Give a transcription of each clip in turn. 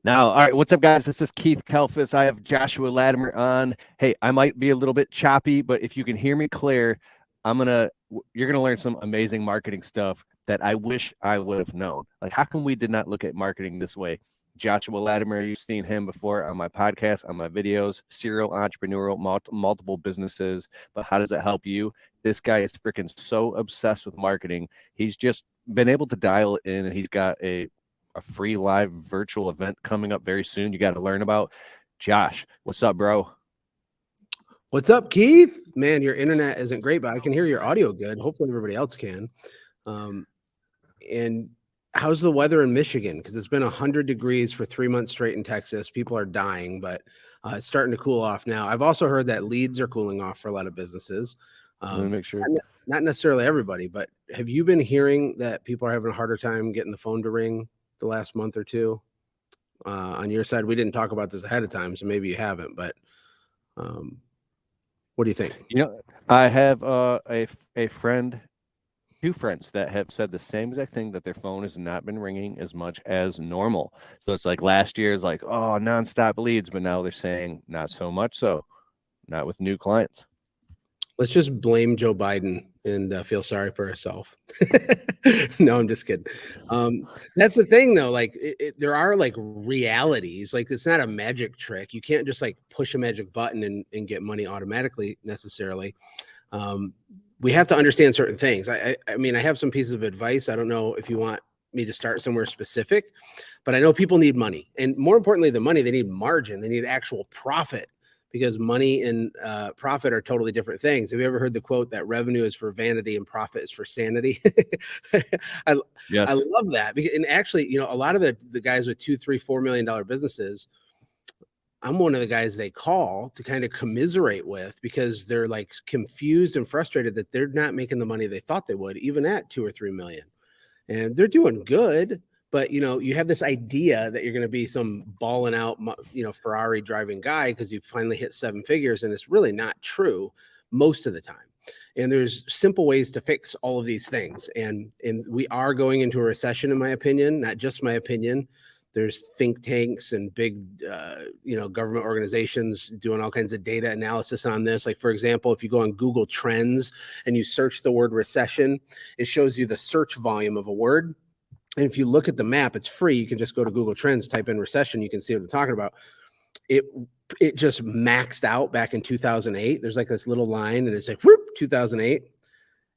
Now, all right, what's up, guys? This is Keith Kelfis. I have Joshua Latimer on. Hey, I might be a little bit choppy, but if you can hear me clear, you're gonna learn some amazing marketing stuff that I wish I would have known. Like, how come we did not look at marketing this way? Joshua Latimer, you've seen him before on my podcast, on my videos, serial entrepreneurial, multiple businesses. But how does it help you? This guy is freaking so obsessed with marketing. He's just been able to dial it in, and he's got a free live virtual event coming up very soon. You got to learn about. Josh, what's up, bro? What's up, Keith? Man, your internet isn't great, but I can hear your audio good. Hopefully everybody else can. And how's the weather in Michigan? Because it's been 100 degrees for 3 months straight in Texas. People are dying, but it's starting to cool off now. I've also heard that leads are cooling off for a lot of businesses. Let me make sure. Not necessarily everybody, but have you been hearing that people are having a harder time getting the phone to ring the last month or two? On your side, we didn't talk about this ahead of time, so maybe you haven't, but what do you think? You know, I have a friend, two friends that have said the same exact thing, that their phone has not been ringing as much as normal. So it's like last year is like, oh, nonstop leads, but now they're saying not so much. So not with new clients. Let's just blame Joe Biden and feel sorry for ourselves. No, I'm just kidding. That's the thing, though. Like, there are like realities. Like, it's not a magic trick. You can't just like push a magic button and get money automatically necessarily. We have to understand certain things. I mean, I have some pieces of advice. I don't know if you want me to start somewhere specific, but I know people need money. And more importantly than money, they need margin. They need actual profit. Because money and profit are totally different things. Have you ever heard the quote that revenue is for vanity and profit is for sanity? Yes. I love that. And actually, you know, a lot of the guys with $2, $3, $4 million businesses, I'm one of the guys they call to kind of commiserate with, because they're like confused and frustrated that they're not making the money they thought they would, even at 2 or 3 million. And they're doing good. But, you know, you have this idea that you're going to be some balling out, you know, Ferrari driving guy because you finally hit 7 figures. And it's really not true most of the time. And there's simple ways to fix all of these things. And we are going into a recession, in my opinion, not just my opinion. There's think tanks and big, you know, government organizations doing all kinds of data analysis on this. Like, for example, if you go on Google Trends and you search the word recession, it shows you the search volume of a word. And if you look at the map, it's free. You can just go to Google Trends, type in recession. You can see what I'm talking about. It just maxed out back in 2008. There's like this little line, and it's like, whoop, 2008.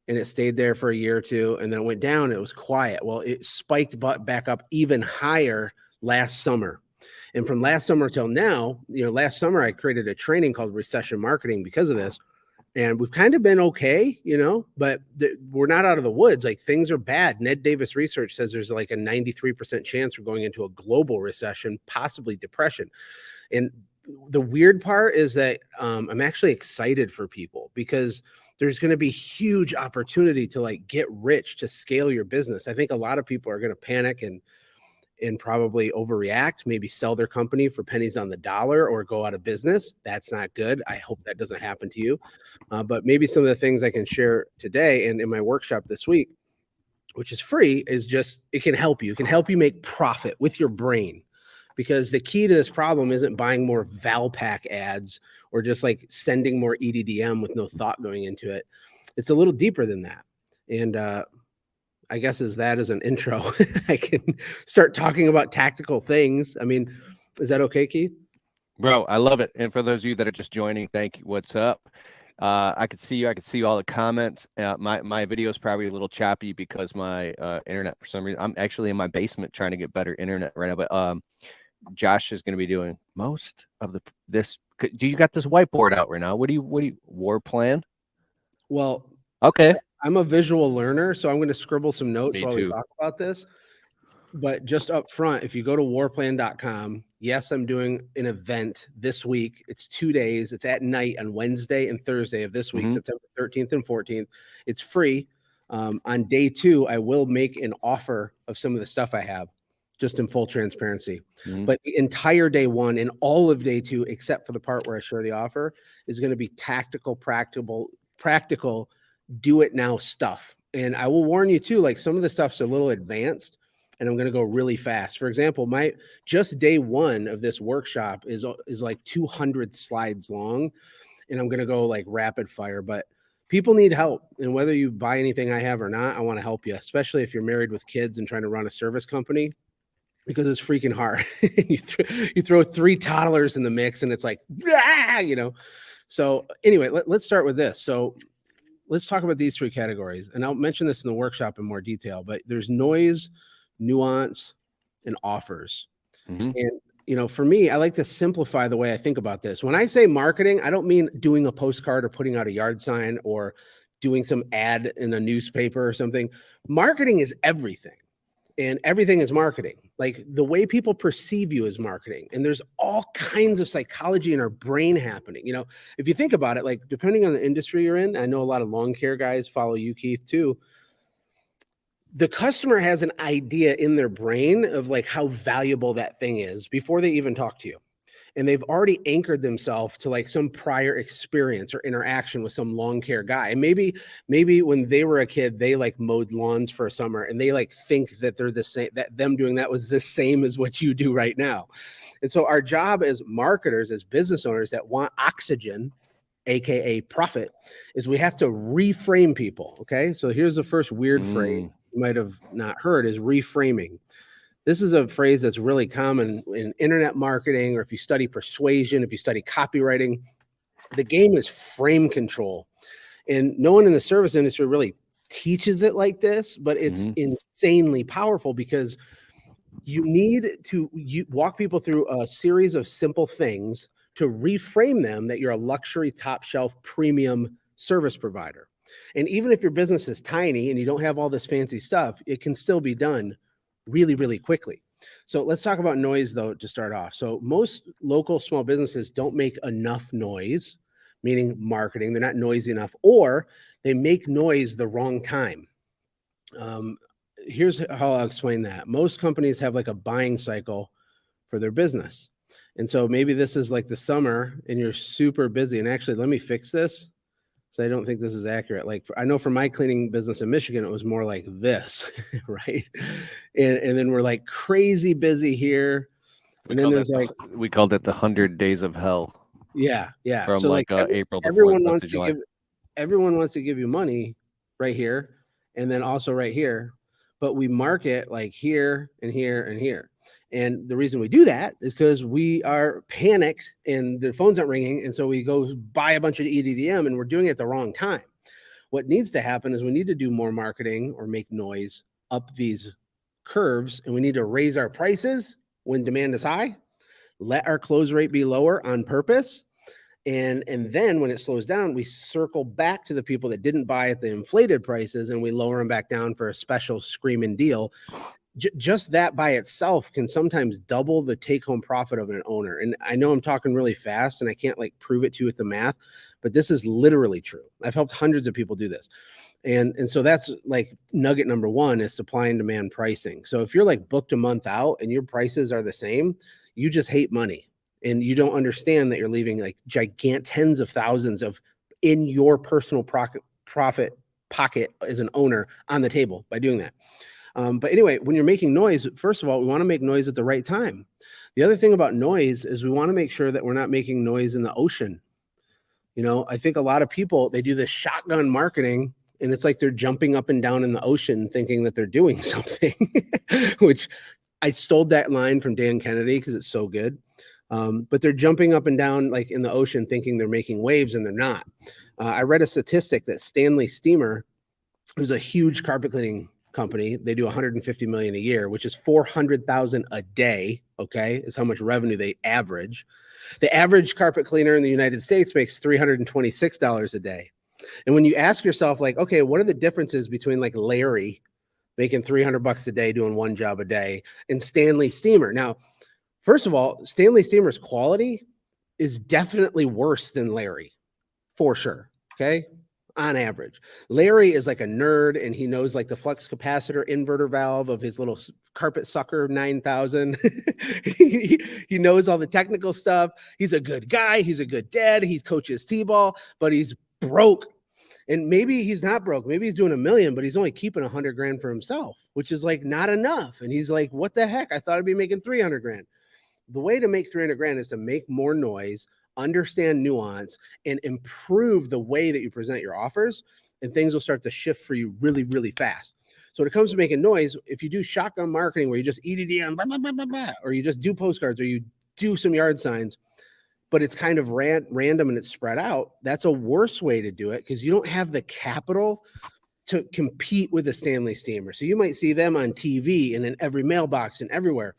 And it stayed there for a year or two, and then it went down. It was quiet. Well, it spiked back up even higher last summer. And from last summer till now, you know, last summer I created a training called Recession Marketing because of this. And we've kind of been okay, you know, but we're not out of the woods. Like, things are bad. Ned Davis research says there's like a 93% chance we're going into a global recession, possibly depression. And the weird part is that I'm actually excited for people, because there's going to be huge opportunity to like get rich, to scale your business. I think a lot of people are going to panic and probably overreact, maybe sell their company for pennies on the dollar or go out of business. That's not good. I hope that doesn't happen to you. But maybe some of the things I can share today and in my workshop this week, which is free, is just, it can help you. It can help you make profit with your brain. Because the key to this problem isn't buying more Valpak ads or just like sending more EDDM with no thought going into it. It's a little deeper than that. And I guess as an intro, I can start talking about tactical things. I mean, is that okay, Keith? Bro, I love it. And for those of you that are just joining, thank you. What's up? I could see you. I could see all the comments. My video is probably a little choppy because my internet, for some reason, I'm actually in my basement trying to get better internet right now. But Josh is going to be doing most of this. Do you got this whiteboard out right now? What do you war plan? Well, okay. I'm a visual learner, so I'm going to scribble some notes Me while too. we talk about this. But just up front, if you go to warplan.com, yes, I'm doing an event this week. It's 2 days. It's at night on Wednesday and Thursday of this week, September 13th and 14th. It's free. On day 2, I will make an offer of some of the stuff I have, just in full transparency. But the entire day 1 and all of day 2, except for the part where I share the offer, is going to be tactical, practical, do it now stuff. And I will warn you too, like, some of the stuff's a little advanced. and I'm going to go really fast. For example, my just day one of this workshop is like 200 slides long, and I'm going to go like rapid fire, but people need help. And whether you buy anything I have or not, I want to help you, especially if you're married with kids and trying to run a service company, because it's freaking hard. You throw 3 toddlers in the mix and it's like, you know. So anyway, let's start with this. So let's talk about these 3 categories. And I'll mention this in the workshop in more detail, but there's noise, nuance, and offers. Mm-hmm. And, you know, for me, I like to simplify the way I think about this. When I say marketing, I don't mean doing a postcard or putting out a yard sign or doing some ad in a newspaper or something. Marketing is everything. And everything is marketing. Like the way people perceive you is marketing. And there's all kinds of psychology in our brain happening. You know, if you think about it, like depending on the industry you're in, I know a lot of lawn care guys follow you, Keith, too. The customer has an idea in their brain of like how valuable that thing is before they even talk to you. And they've already anchored themselves to like some prior experience or interaction with some lawn care guy. And maybe when they were a kid, they like mowed lawns for a summer and they like think that they're the same, that them doing that was the same as what you do right now. And so our job as marketers, as business owners that want oxygen, AKA profit, is we have to reframe people. Okay. So here's the first weird phrase you might have not heard is reframing. This is a phrase that's really common in internet marketing, or if you study persuasion, if you study copywriting. The game is frame control. And no one in the service industry really teaches it like this, but it's insanely powerful because you need to walk people through a series of simple things to reframe them that you're a luxury, top shelf, premium service provider. And even if your business is tiny and you don't have all this fancy stuff, it can still be done really, really quickly. So let's talk about noise, though, to start off. So most local small businesses don't make enough noise, meaning marketing. They're not noisy enough, or they make noise the wrong time. Here's how I'll explain that. Most companies have like a buying cycle for their business. And so maybe this is like the summer and you're super busy. And actually, let me fix this. So I don't think this is accurate. Like I know for my cleaning business in Michigan, it was more like this, right? And then we're like crazy busy here. And then there's like, we called it the 100 Days of Hell. Yeah. From so like April to everyone wants to give you money right here. And then also right here, but we market like here and here and here. And the reason we do that is because we are panicked and the phone's not ringing. And so we go buy a bunch of EDDM and we're doing it at the wrong time. What needs to happen is we need to do more marketing or make noise up these curves. And we need to raise our prices when demand is high, let our close rate be lower on purpose. And then when it slows down, we circle back to the people that didn't buy at the inflated prices and we lower them back down for a special screaming deal. Just that by itself can sometimes double the take-home profit of an owner. And I know I'm talking really fast and I can't like prove it to you with the math, but this is literally true. I've helped hundreds of people do this. And so that's like nugget number 1 is supply and demand pricing. So if you're like booked a month out and your prices are the same, you just hate money and you don't understand that you're leaving like tens of thousands of in your personal profit pocket as an owner on the table by doing that. But anyway, when you're making noise, first of all, we want to make noise at the right time. The other thing about noise is we want to make sure that we're not making noise in the ocean. You know, I think a lot of people, they do this shotgun marketing and it's like they're jumping up and down in the ocean thinking that they're doing something, which I stole that line from Dan Kennedy because it's so good. But they're jumping up and down like in the ocean thinking they're making waves and they're not. I read a statistic that Stanley Steamer, who's a huge carpet cleaning company, they do 150 million a year, which is 400,000 a day. Okay, is how much revenue they average. The average carpet cleaner in the United States makes $326 a day. And when you ask yourself, like, okay, what are the differences between like Larry making $300 a day doing one job a day and Stanley Steamer? Now, first of all, Stanley Steamer's quality is definitely worse than Larry, for sure. Okay. On average, Larry is like a nerd and he knows like the flux capacitor inverter valve of his little carpet sucker 9000. He knows all the technical stuff. He's a good guy. He's a good dad. He coaches t-ball, but he's broke. And maybe he's not broke. Maybe he's doing $1 million, but he's only keeping 100 grand for himself, which is like not enough. And he's like, what the heck? I thought I'd be making 300 grand. The way to make 300 grand is to make more noise, understand nuance, and improve the way that you present your offers, and things will start to shift for you really, really fast. So when it comes to making noise, if you do shotgun marketing where you just EDD on blah, blah, blah, blah, blah, or you just do postcards or you do some yard signs, but it's kind of random and it's spread out, that's a worse way to do it because you don't have the capital to compete with the Stanley Steamer. So you might see them on TV and in every mailbox and everywhere.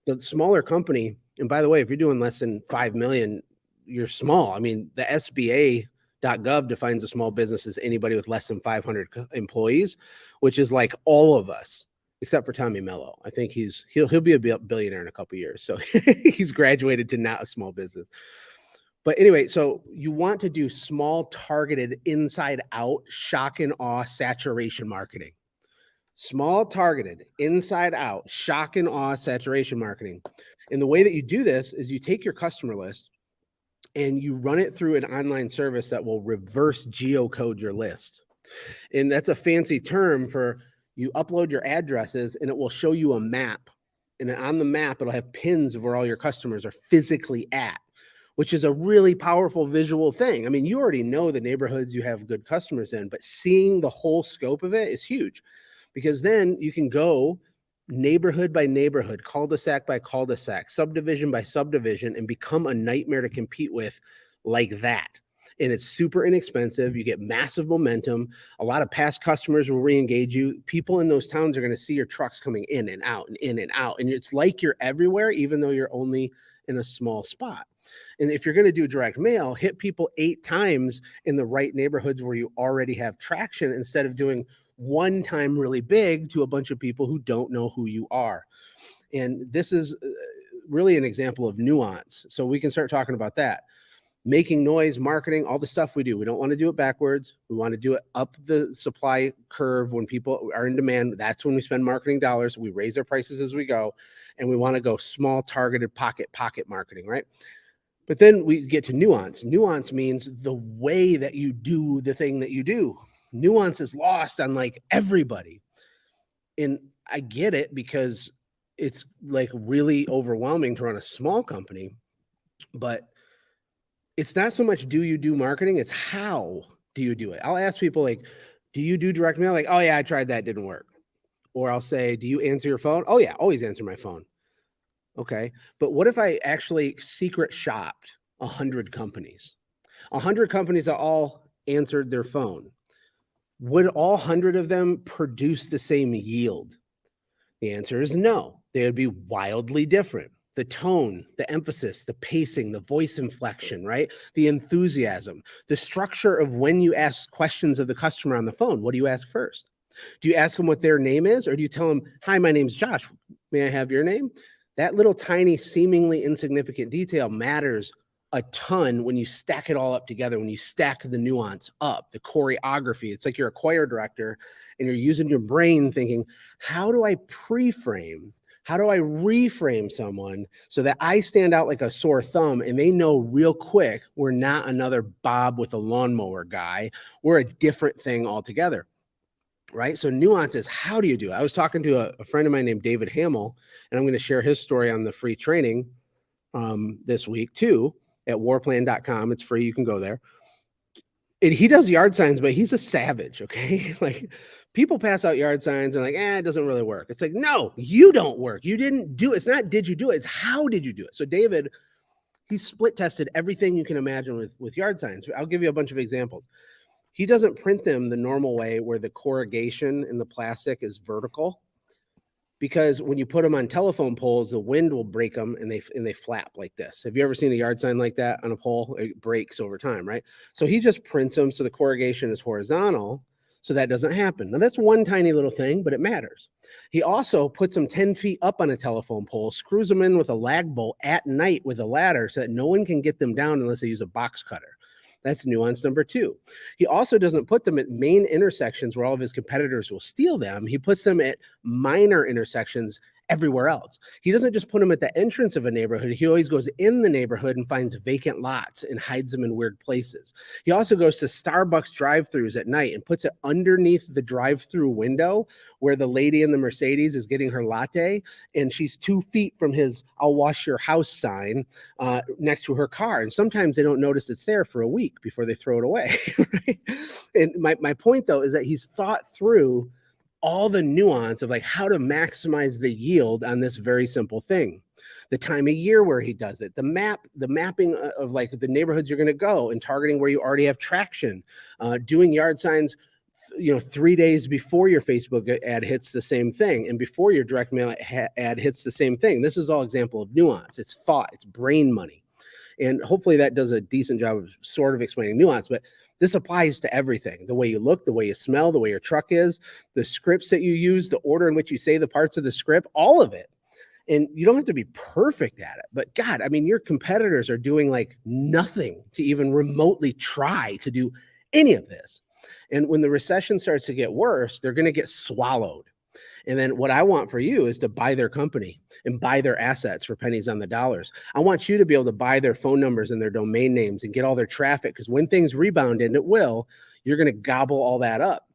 The smaller company, and by the way, if you're doing less than 5 million, you're small. I mean, the SBA.gov defines a small business as anybody with less than 500 employees, which is like all of us, except for Tommy Mello. I think he'll be a billionaire in a couple of years. So he's graduated to not a small business. But anyway, so you want to do small, targeted, inside out, shock and awe, saturation marketing. Small, targeted, inside out, shock and awe, saturation marketing. And the way that you do this is you take your customer list and you run it through an online service that will reverse geocode your list. And that's a fancy term for you upload your addresses and it will show you a map. And on the map, it'll have pins of where all your customers are physically at, which is a really powerful visual thing. I mean, you already know the neighborhoods you have good customers in, but seeing the whole scope of it is huge. Because then you can go neighborhood by neighborhood, cul-de-sac by cul-de-sac, subdivision by subdivision, and become a nightmare to compete with like that. And it's super inexpensive. You get massive momentum. A lot of past customers will re-engage you. People in those towns are going to see your trucks coming in and out and in and out. And it's like you're everywhere, even though you're only in a small spot. And if you're going to do direct mail, hit people 8 times in the right neighborhoods where you already have traction instead of doing one time really big to a bunch of people who don't know who you are. And this is really an example of nuance. So we can start talking about that. Making noise, marketing, all the stuff we do. We don't want to do it backwards. We want to do it up the supply curve when people are in demand. That's when we spend marketing dollars. We raise our prices as we go. And we want to go small, targeted pocket marketing, right? But then we get to nuance. Nuance means the way that you do the thing that you do. Nuance is lost on like everybody. And I get it because it's like really overwhelming to run a small company, but it's not so much do you do marketing, it's how do you do it? I'll ask people like, do you do direct mail? Like, oh yeah, I tried that, didn't work. Or I'll say, do you answer your phone? Oh yeah, always answer my phone. Okay, but what if I actually secret shopped 100 companies? 100 companies that all answered their phone. Would all 100 of them produce the same yield? The answer is no. They would be wildly different. The tone, the emphasis, the pacing, the voice inflection, right? The enthusiasm, the structure of when you ask questions of the customer on the phone. What do you ask first? Do you ask them what their name is, or do you tell them, hi, my name's Josh. May I have your name? That little tiny, seemingly insignificant detail matters a ton when you stack it all up together, when you stack the nuance up, the choreography. It's like you're a choir director and you're using your brain thinking, how do I pre-frame? How do I reframe someone so that I stand out like a sore thumb and they know real quick we're not another Bob with a lawnmower guy. We're a different thing altogether, right? So nuance is how do you do it? I was talking to a friend of mine named David Hamill, and I'm going to share his story on the free training this week too at warplan.com. It's free. You can go there. And he does yard signs, but he's a savage, okay? Like people pass out yard signs and like, it doesn't really work. It's like, no, you don't work. You didn't do it. It's not did you do it? It's how did you do it? So David, he split tested everything you can imagine with yard signs. I'll give you a bunch of examples. He doesn't print them the normal way where the corrugation in the plastic is vertical, because when you put them on telephone poles, the wind will break them and they flap like this. Have you ever seen a yard sign like that on a pole? It breaks over time, right? So he just prints them so the corrugation is horizontal, so that doesn't happen. Now that's one tiny little thing, but it matters. He also puts them 10 feet up on a telephone pole, screws them in with a lag bolt at night with a ladder so that no one can get them down unless they use a box cutter. That's nuance number 2. He also doesn't put them at main intersections where all of his competitors will steal them. He puts them at minor intersections everywhere else. He doesn't just put them at the entrance of a neighborhood. He always goes in the neighborhood and finds vacant lots and hides them in weird places. He also goes to Starbucks drive-thrus at night and puts it underneath the drive-through window where the lady in the Mercedes is getting her latte, and she's 2 feet from his "I'll wash your house" sign next to her car. And sometimes they don't notice it's there for a week before they throw it away. Right? And my point, though, is that he's thought through all the nuance of like how to maximize the yield on this very simple thing. The time of year where he does it, the mapping of like the neighborhoods you're going to go and targeting where you already have traction, doing yard signs, 3 days before your Facebook ad hits the same thing and before your direct mail ad hits the same thing. This is all example of nuance. It's thought, it's brain money. And hopefully that does a decent job of sort of explaining nuance, but this applies to everything: the way you look, the way you smell, the way your truck is, the scripts that you use, the order in which you say the parts of the script, all of it. And you don't have to be perfect at it, but God, I mean, your competitors are doing like nothing to even remotely try to do any of this. And when the recession starts to get worse, they're going to get swallowed. And then what I want for you is to buy their company and buy their assets for pennies on the dollars. I want you to be able to buy their phone numbers and their domain names and get all their traffic, because when things rebound, and it will, you're going to gobble all that up.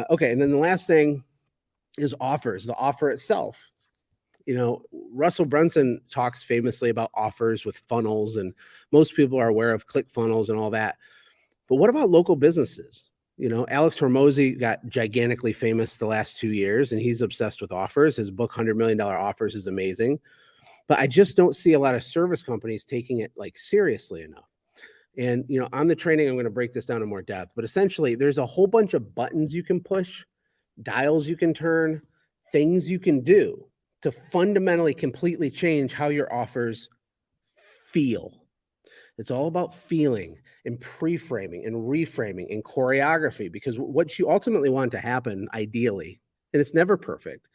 Okay. And then the last thing is offers, the offer itself. Russell Brunson talks famously about offers with funnels, and most people are aware of ClickFunnels and all that. But what about local businesses? Alex Hormozy got gigantically famous the last 2 years, and he's obsessed with offers. His book, $100 Million Offers, is amazing. But I just don't see a lot of service companies taking it like seriously enough. And, on the training, I'm going to break this down in more depth. But essentially, there's a whole bunch of buttons you can push, dials you can turn, things you can do to fundamentally, completely change how your offers feel. It's all about feeling and pre-framing and reframing and choreography, because what you ultimately want to happen, ideally, and it's never perfect,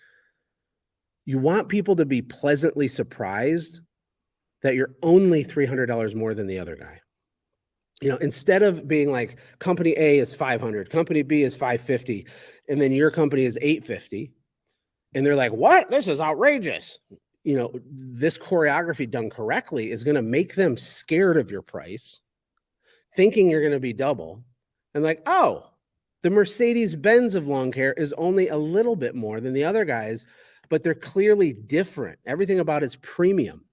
you want people to be pleasantly surprised that you're only $300 more than the other guy. Instead of being like company A is 500, company B is 550, and then your company is 850, and they're like, "What? This is outrageous." This choreography done correctly is going to make them scared of your price, thinking you're going to be double, and like, "Oh, the Mercedes-Benz of lawn care is only a little bit more than the other guys, but they're clearly different. Everything about it's premium."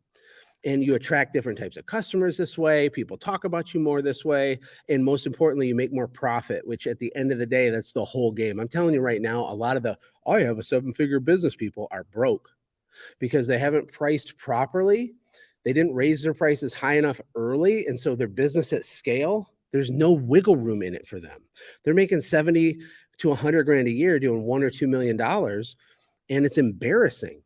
And you attract different types of customers this way. People talk about you more this way. And most importantly, you make more profit, which at the end of the day, that's the whole game. I'm telling you right now, a lot of I have a 7-figure business people are broke because they haven't priced properly. They didn't raise their prices high enough early. And so their business at scale, there's no wiggle room in it for them. They're making 70 to 100 grand a year doing $1 or $2 million. And it's embarrassing,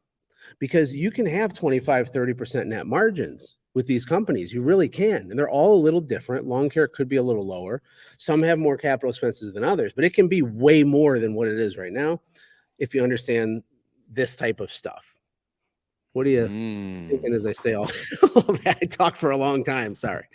because you can have 25, 30% net margins with these companies. You really can. And they're all a little different. Lawn care could be a little lower. Some have more capital expenses than others, but it can be way more than what it is right now if you understand this type of stuff. What are you thinking as I say all that? I talked for a long time. Sorry.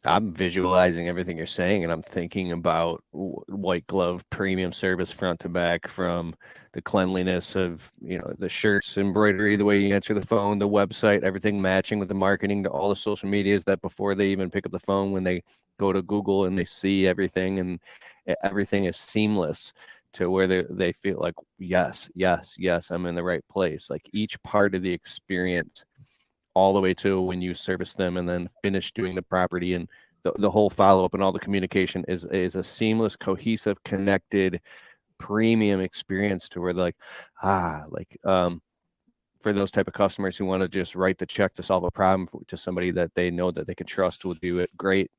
I'm visualizing everything you're saying, and I'm thinking about white glove premium service front to back, from the cleanliness of, the shirts, embroidery, the way you answer the phone, the website, everything matching with the marketing, to all the social medias, that before they even pick up the phone, when they go to Google and they see everything, and everything is seamless to where they feel like, yes, I'm in the right place. Like each part of the experience, all the way to when you service them and then finish doing the property, and the whole follow-up and all the communication is a seamless, cohesive, connected, premium experience, to where for those type of customers who want to just write the check to solve a problem to somebody that they know that they can trust will do it great,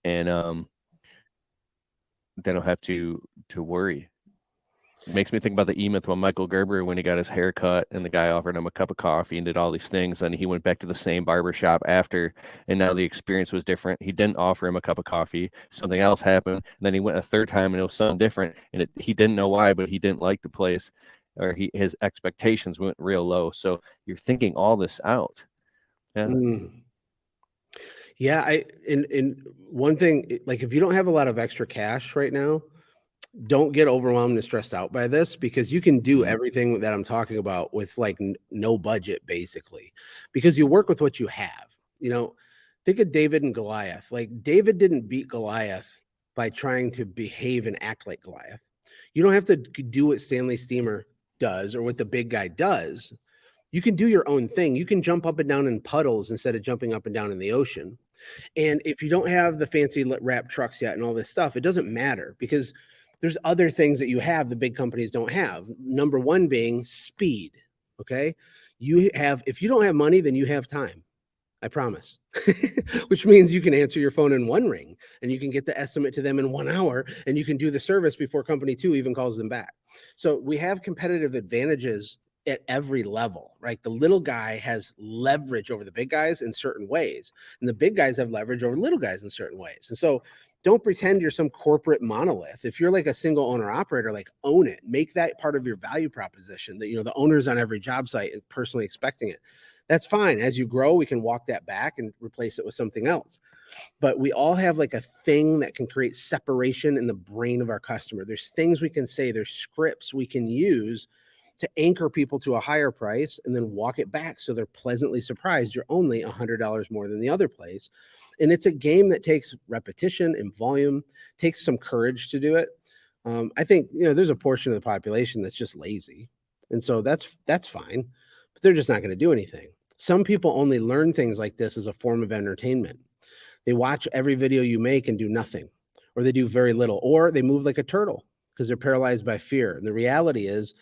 and they don't have to worry. It makes me think about the E-Myth with Michael Gerber when he got his hair cut and the guy offered him a cup of coffee and did all these things. And he went back to the same barber shop after, and now the experience was different. He didn't offer him a cup of coffee. Something else happened. And then he went a third time and it was something different. And he didn't know why, but he didn't like the place, or his expectations went real low. So you're thinking all this out. Yeah. Yeah. And one thing, like if you don't have a lot of extra cash right now, don't get overwhelmed and stressed out by this, because you can do Mhm. everything that I'm talking about with like no budget, basically, because you work with what you have. You know, think of David and Goliath. Like, David didn't beat Goliath by trying to behave and act like Goliath. You don't have to do what Stanley Steamer does or what the big guy does. You can do your own thing. You can jump up and down in puddles instead of jumping up and down in the ocean. And if you don't have the fancy wrap trucks yet and all this stuff, it doesn't matter, because there's other things that you have the big companies don't have. Number one being speed. Okay. You have, if you don't have money, then you have time. I promise. Which means you can answer your phone in one ring, and you can get the estimate to them in 1 hour, and you can do the service before company two even calls them back. So we have competitive advantages at every level, right? The little guy has leverage over the big guys in certain ways, and the big guys have leverage over little guys in certain ways. And so don't pretend you're some corporate monolith. If you're like a single owner operator, like, own it, make that part of your value proposition, that, you know, the owners on every job site and personally expecting it. That's fine. As you grow, we can walk that back and replace it with something else. But we all have like a thing that can create separation in the brain of our customer. There's things we can say, there's scripts we can use to anchor people to a higher price and then walk it back so they're pleasantly surprised you're only $100 more than the other place. And it's a game that takes repetition and volume, takes some courage to do it. I think, you know, there's a portion of the population that's just lazy. And so that's fine, but they're just not going to do anything. Some people only learn things like this as a form of entertainment. They watch every video you make and do nothing, or they do very little, or they move like a turtle because they're paralyzed by fear. And the reality is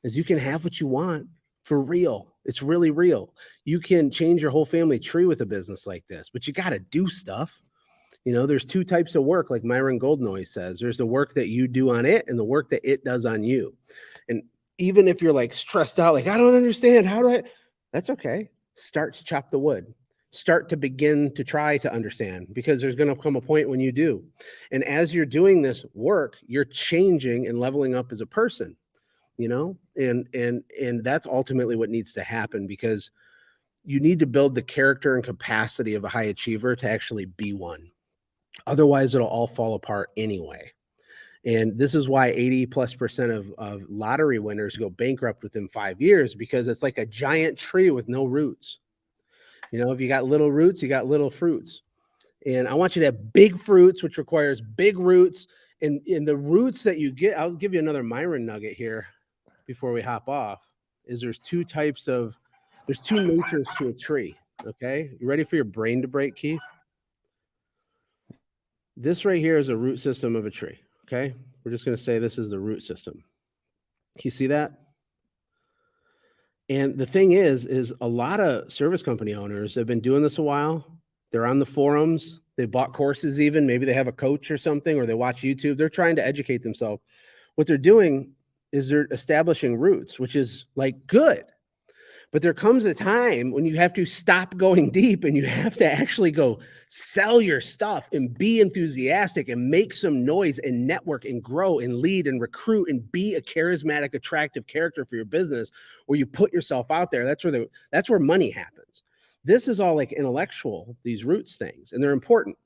you can have what you want for real. It's really real. You can change your whole family tree with a business like this, but you got to do stuff. You know, there's two types of work, like Myron Golden says. There's the work that you do on it and the work that it does on you. And even if you're like stressed out, like, I don't understand, how do I, that's okay. Start to chop the wood. Start to begin to try to understand, because there's going to come a point when you do. And as you're doing this work, you're changing and leveling up as a person, you know, and that's ultimately what needs to happen, because you need to build the character and capacity of a high achiever to actually be one. Otherwise, it'll all fall apart anyway. And this is why 80+% of lottery winners go bankrupt within 5 years, because it's like a giant tree with no roots. You know, if you got little roots, you got little fruits. And I want you to have big fruits, which requires big roots. And in the roots that you get, I'll give you another Myron nugget here before we hop off, is there's two natures to a tree. Okay. You ready for your brain to break, Keith? This right here is a root system of a tree. Okay. We're just going to say this is the root system. You see that? And the thing is a lot of service company owners have been doing this a while. They're on the forums. They bought courses even. Maybe they have a coach or something, or they watch YouTube. They're trying to educate themselves. What they're doing is they're establishing roots, which is like good. But there comes a time when you have to stop going deep and you have to actually go sell your stuff and be enthusiastic and make some noise and network and grow and lead and recruit and be a charismatic, attractive character for your business, where you put yourself out there. That's where money happens. This is all like intellectual, these roots things, and they're important.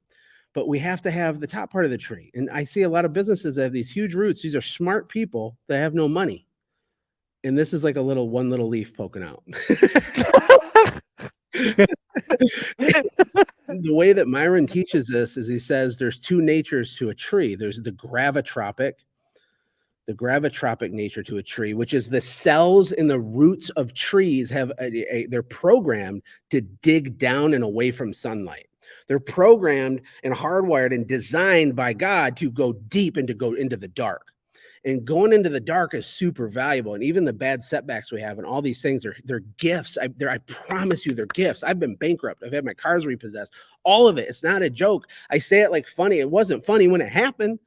But we have to have the top part of the tree. And I see a lot of businesses that have these huge roots. These are smart people that have no money. And this is like one little leaf poking out. The way that Myron teaches this is he says there's two natures to a tree. There's the gravitropic nature to a tree, which is the cells in the roots of trees have they're programmed to dig down and away from sunlight. They're programmed and hardwired and designed by God to go deep and to go into the dark. And going into the dark is super valuable. And even the bad setbacks we have and all these things, they're gifts. I promise you, they're gifts. I've been bankrupt. I've had my cars repossessed. All of it. It's not a joke. I say it like funny. It wasn't funny when it happened.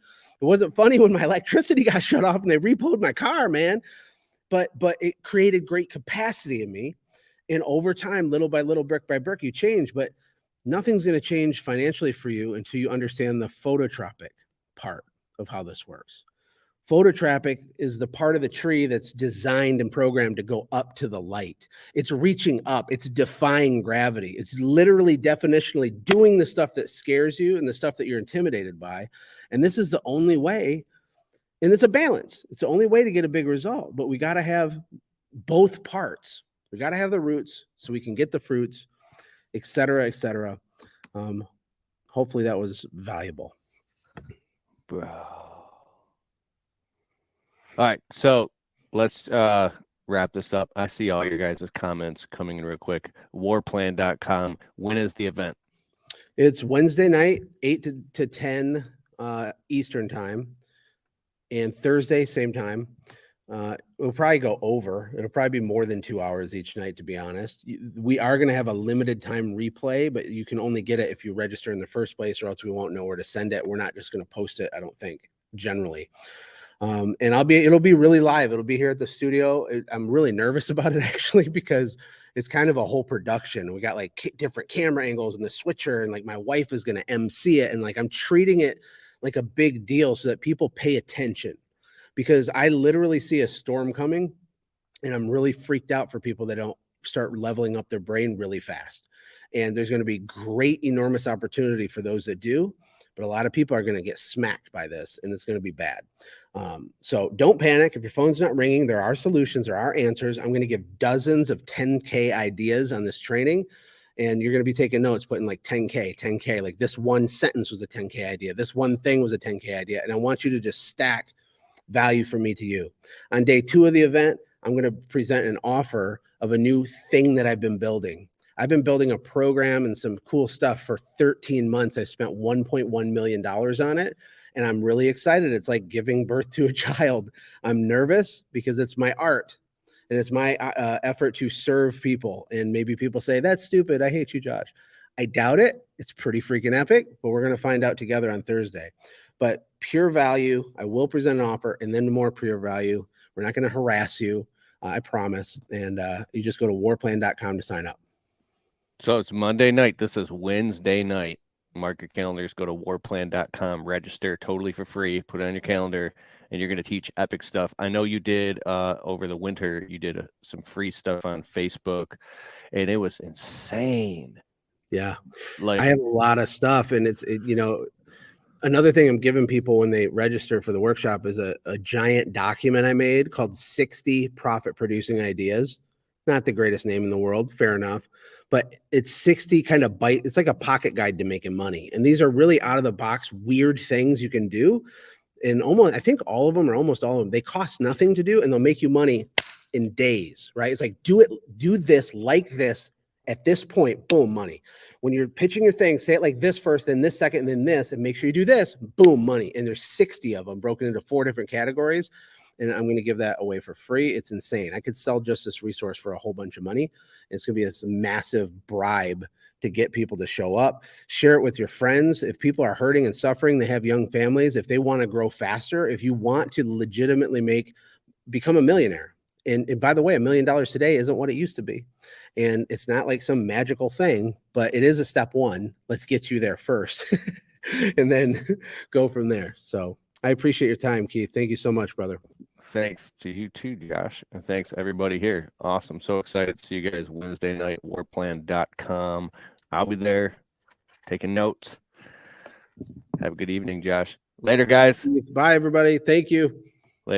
It wasn't funny when my electricity got shut off and they repoed my car, man. But it created great capacity in me. And over time, little by little, brick by brick, you change. But nothing's going to change financially for you until you understand the phototropic part of how this works. Phototropic is the part of the tree that's designed and programmed to go up to the light. It's reaching up. It's defying gravity. It's literally definitionally doing the stuff that scares you and the stuff that you're intimidated by. And this is the only way And it's a balance. It's the only way to get a big result, but we got to have both parts. We got to have the roots so we can get the fruits, et cetera, et cetera. Hopefully that was valuable. Bro. All right, so let's wrap this up. I see all your guys' comments coming in real quick. Warplan.com. When is the event? It's Wednesday night, 8 to 10 Eastern time, and Thursday, same time. It'll probably go over. It'll probably be more than 2 hours each night, to be honest. We are going to have a limited time replay, but you can only get it if you register in the first place, or else we won't know where to send it. We're not just going to post it, I don't think, generally. And it'll be really live. It'll be here at the studio. I'm really nervous about it, actually, because it's kind of a whole production. We got like different camera angles and the switcher, and like my wife is going to MC it. And like, I'm treating it like a big deal so that people pay attention, because I literally see a storm coming, and I'm really freaked out for people that don't start leveling up their brain really fast. And there's going to be great, enormous opportunity for those that do, but a lot of people are going to get smacked by this, and it's going to be bad. So don't panic. If your phone's not ringing, there are solutions, there are answers. I'm going to give dozens of 10K ideas on this training, and you're going to be taking notes, putting like 10K, like this one sentence was a 10K idea. This one thing was a 10K idea. And I want you to just stack value from me to you. On day 2 of the event, I'm going to present an offer of a new thing that I've been building. I've been building a program and some cool stuff for 13 months. I spent $1.1 million on it, and I'm really excited. It's like giving birth to a child. I'm nervous because it's my art, and it's my effort to serve people. And maybe people say, that's stupid. I hate you, Josh. I doubt it. It's pretty freaking epic, but we're going to find out together on Thursday. But pure value, I will present an offer, and then more pure value. We're not going to harass you, I promise. And you just go to warplan.com to sign up. So it's Monday night. This is Wednesday night. Mark your calendars. Go to warplan.com. Register totally for free. Put it on your calendar, and you're going to teach epic stuff. I know you did over the winter. You did some free stuff on Facebook, and it was insane. Yeah, like I have a lot of stuff, and another thing I'm giving people when they register for the workshop is a giant document I made called 60 profit producing ideas. Not the greatest name in the world, fair enough, but it's 60 kind of it's like a pocket guide to making money. And these are really out of the box, weird things you can do. And I think all of them, or almost all of them, they cost nothing to do, and they'll make you money in days, right? It's like, do this like this at this point, boom, money. When you're pitching your thing, say it like this first, then this second, and then this, and make sure you do this, boom, money. And there's 60 of them broken into 4 different categories. And I'm going to give that away for free. It's insane. I could sell just this resource for a whole bunch of money. It's going to be this massive bribe to get people to show up. Share it with your friends. If people are hurting and suffering, they have young families, if they want to grow faster, if you want to legitimately become a millionaire. And by the way, $1 million today isn't what it used to be. And it's not like some magical thing, but it is a step one. Let's get you there first and then go from there. So I appreciate your time, Keith. Thank you so much, brother. Thanks to you too, Josh. And thanks everybody here. Awesome. So excited to see you guys Wednesday night, warplan.com. I'll be there taking notes. Have a good evening, Josh. Later, guys. Bye, everybody. Thank you.